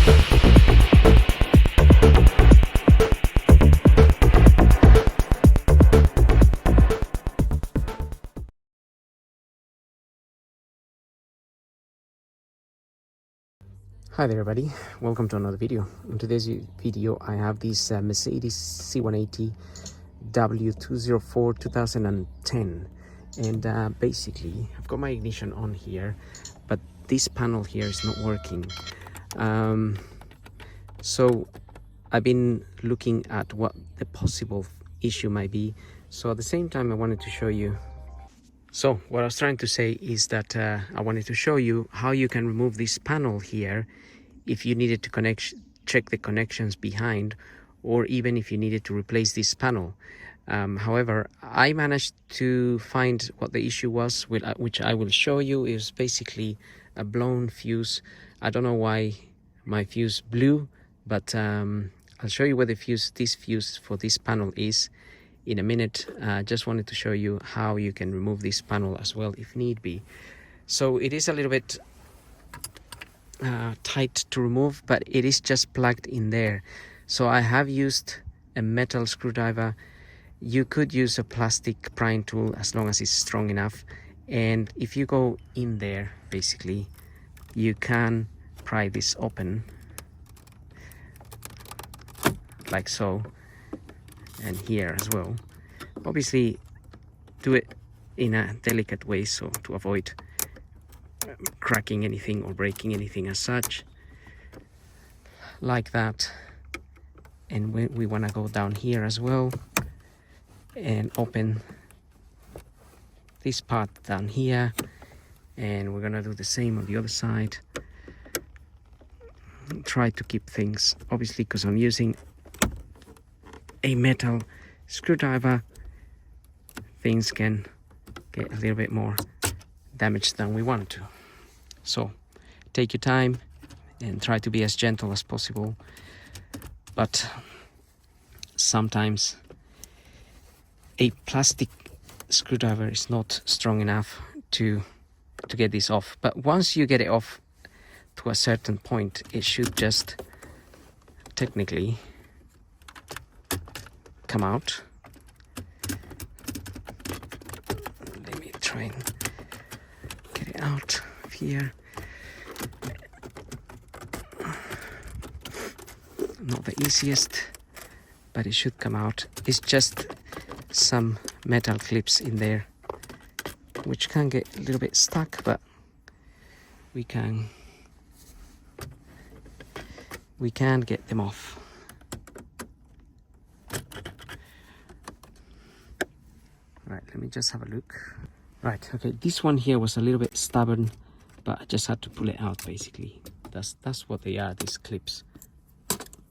Hi there everybody, welcome to another video. In today's video I have this Mercedes C180 w204 2010, and basically I've got my ignition on here, but this panel here is not working. So I've been looking at what the possible issue might be. So at the same time I wanted to show you, so what I was trying to say is that I wanted to show you how you can remove this panel here if you needed to check the connections behind, or even if you needed to replace this panel. However, I managed to find what the issue was, which I will show you. Is basically a blown fuse. I don't know why my fuse blew, but I'll show you where this fuse for this panel is in a minute. Just wanted to show you how you can remove this panel as well if need be. So it is a little bit tight to remove, but it is just plugged in there. So I have used a metal screwdriver. You could use a plastic prying tool as long as it's strong enough, and if you go in there, basically you can pry this open like so, and here as well. Obviously do it in a delicate way, so to avoid cracking anything or breaking anything as such, like that. And we want to go down here as well and open this part down here, and we're gonna do the same on the other side. Try to keep things, obviously because I'm using a metal screwdriver, things can get a little bit more damaged than we want to. So take your time and try to be as gentle as possible, but sometimes a plastic screwdriver is not strong enough to get this off. But once you get it off to a certain point, it should just technically come out. Let me try and get it out of here. Not the easiest, but it should come out. It's just some metal clips in there which can get a little bit stuck, but we can get them off. Right, let me just have a look. Right, okay, this one here was a little bit stubborn, but I just had to pull it out. Basically that's what they are, these clips.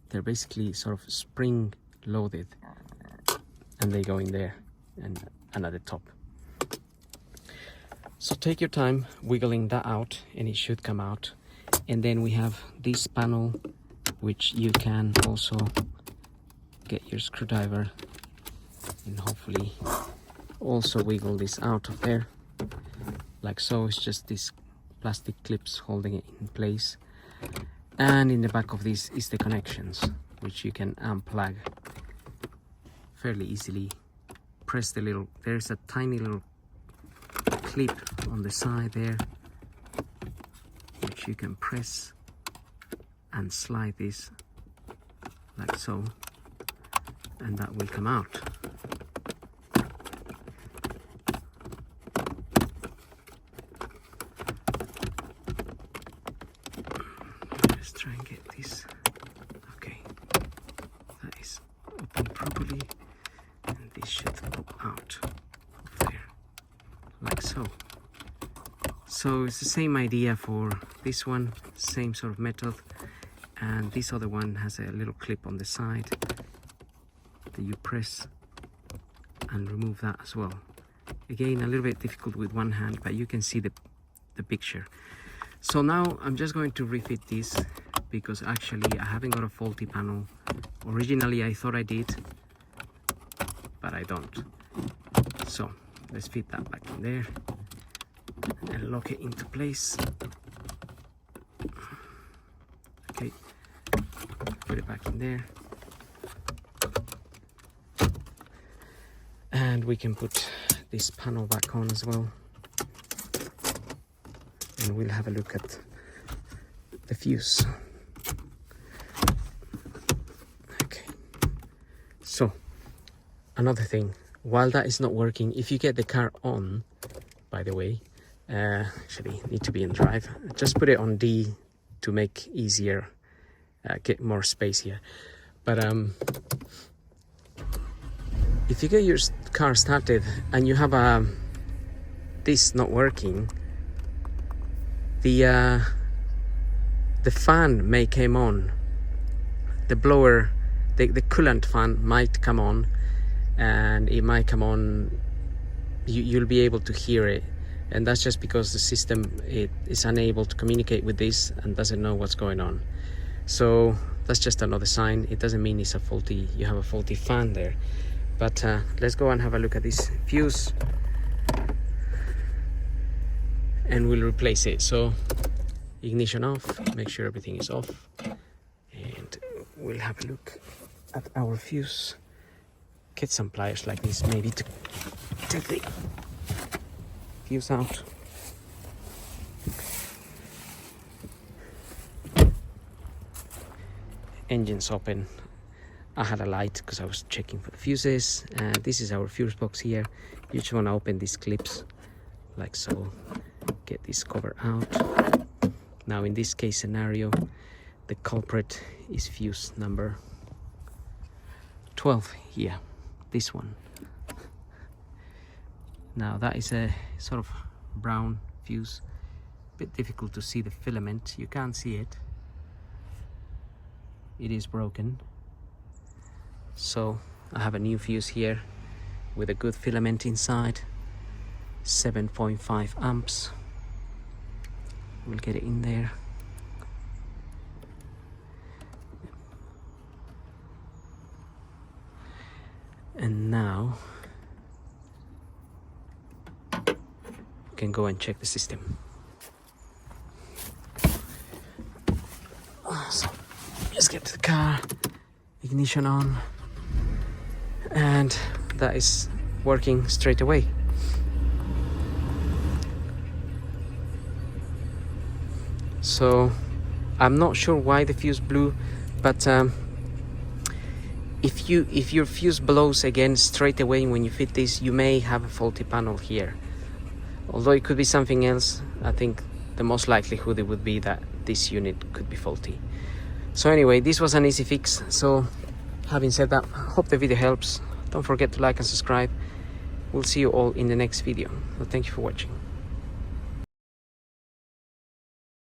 They're basically sort of spring loaded, and they go in there and at the top. So take your time wiggling that out and it should come out. And then we have this panel, which you can also get your screwdriver and hopefully also wiggle this out of there like so. It's just these plastic clips holding it in place, and in the back of this is the connections, which you can unplug fairly easily. Press the little, there's a tiny little clip on the side there which you can press and slide this like so, and that will come out. Let's try and get this. Okay, that is open properly, and this should pop out of there like so. So it's the same idea for this one, same sort of method, and this other one has a little clip on the side that you press and remove that as well. Again, a little bit difficult with one hand, but you can see the picture. So now I'm just going to refit this, because actually I haven't got a faulty panel. Originally I thought I did, but I don't. So let's fit that back in there and lock it into place. Okay, put it back in there. And we can put this panel back on as well. And we'll have a look at the fuse. Okay. So, another thing, while that is not working, if you get the car on, by the way, actually need to be in drive, just put it on D to make easier, get more space here. But if you get your car started and you have this not working, the fan may come on, the blower, the coolant fan might come on, and it might come on, you'll be able to hear it, and that's just because the system is unable to communicate with this and doesn't know what's going on. So that's just another sign. It doesn't mean it's you have a faulty fan there. But let's go and have a look at this fuse, and we'll replace it. So ignition off, make sure everything is off, and we'll have a look at our fuse. Get some pliers like this maybe to take the fuse out. Engine's open. I had a light because I was checking for the fuses, and this is our fuse box here. You just want to open these clips like so, get this cover out. Now in this case scenario, the culprit is fuse number 12 here, this one. Now that is a sort of brown fuse, bit difficult to see the filament, you can't see it, it is broken. So I have a new fuse here with a good filament inside, 7.5 amps. We'll get it in there. And now we can go and check the system. So let's get to the car, ignition on, and that is working straight away. So I'm not sure why the fuse blew, but if your fuse blows again straight away when you fit this, you may have a faulty panel here. Although it could be something else, I think the most likelihood it would be that this unit could be faulty. So anyway, this was an easy fix. So having said that, hope the video helps. Don't forget to like and subscribe. We'll see you all in the next video. So thank you for watching.